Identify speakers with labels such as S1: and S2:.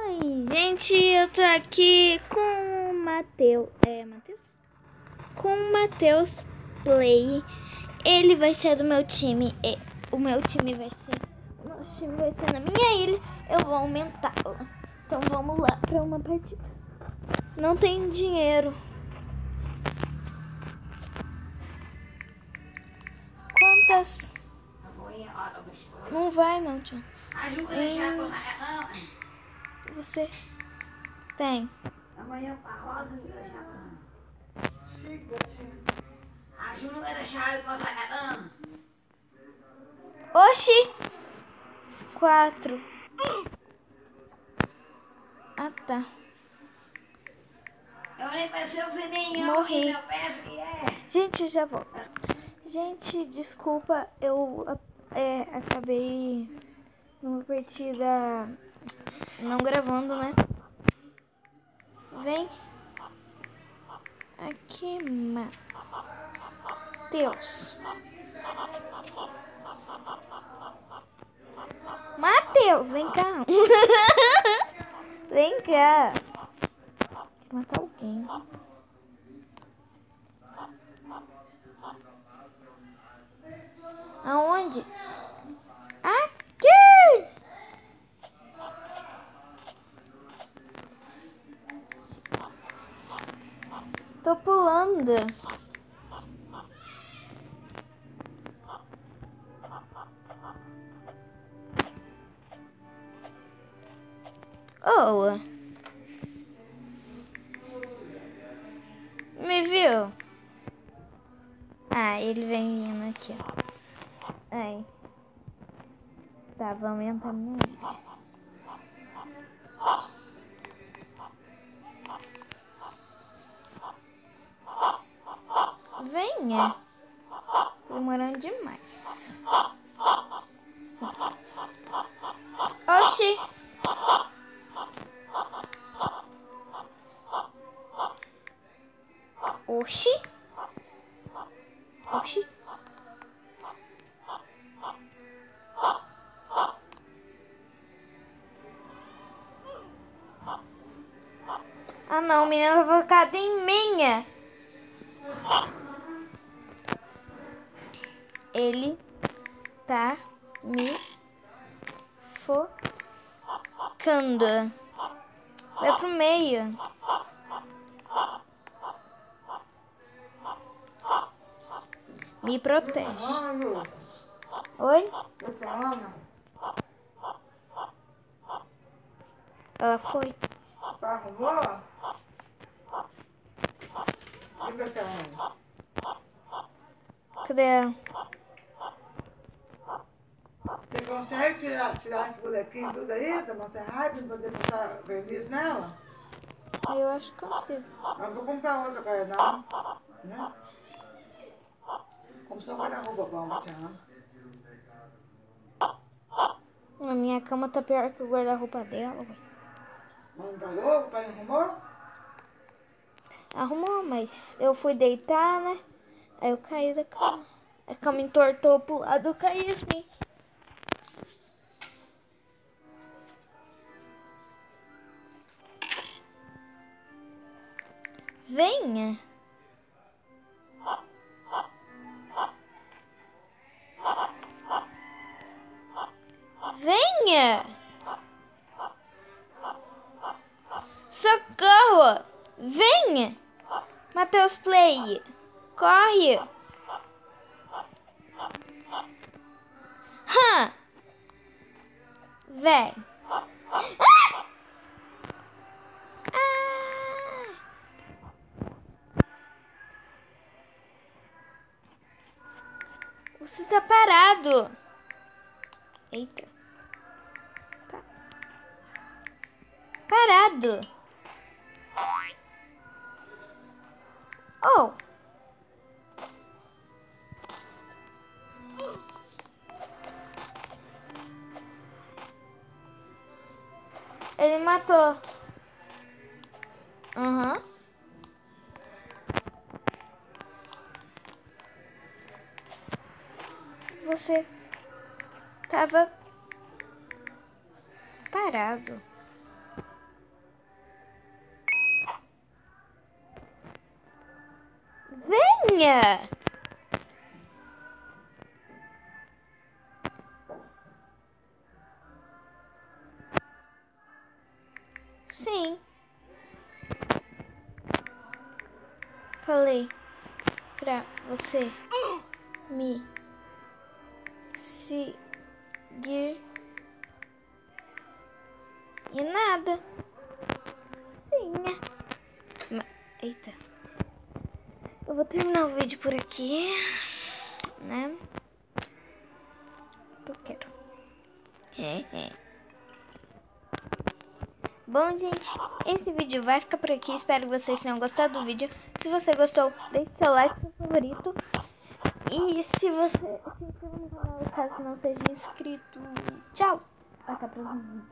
S1: Oi, gente, eu tô aqui com o Matheus. Matheus? Com o Matheus Play. Ele vai ser do meu time. O meu time vai ser. O nosso time vai ser na minha ilha. Eu vou aumentá-la. Então vamos lá pra uma partida. Não tem dinheiro. Quantas? Não vai não, tio. Você tem.
S2: Amanhã a rosa a Ju não vai deixar eu passar retando.
S1: Oxi! 4. Ah, tá.
S2: Eu nem pensei o nenhum.
S1: Morri.
S2: Eu penso que é.
S1: Gente, já volto. Gente, desculpa, eu acabei numa partida não gravando, né? Vem aqui, Matheus. Matheus, vem cá. Vem cá. Quer matar alguém. Aonde? Aqui! Tô pulando. Oh. Me viu? Ah, ele vem vindo aqui, ó. Aí. Tá, vou aumentar minha ilha. Venha. Tô demorando demais. Sim. Oxi. Oxi. Oxi. Ah não, menina focada em minha. Ele tá me focando. Vai pro meio. Me protege. Oi? Ela foi.
S3: Arrumou? O que você arruma?
S1: Cadê ela?
S3: Você consegue tirar esse bonequinho tudo aí da Monterrey pra poder passar verniz nela?
S1: Eu acho que consigo.
S3: Mas vou comprar outra pra ela, não. Né? Como só guarda-roupa bom, Tiana.
S1: A minha cama tá pior que o guarda-roupa dela, ué.
S3: Mas não pagou? O pai não arrumou?
S1: Arrumou, mas eu fui deitar, né? Aí eu caí da cama. A cama entortou pro lado, eu caí assim. Venha. Venha. Socorro. Venha. Matheus Play. Corre. Vem. Ah! Você tá parado. Eita. Tá. Parado. Oh. Ele matou. Aham. Você tava parado. Senha! Sim. Falei pra você me seguir e nada. Senha. Eita. Eu vou terminar o vídeo por aqui, né? Eu quero. Bom, gente, esse vídeo vai ficar por aqui. Espero que vocês tenham gostado do vídeo. Se você gostou, deixe seu like, seu favorito. E se você se inscreva no canal caso não seja inscrito. Tchau! Até o próximo vídeo.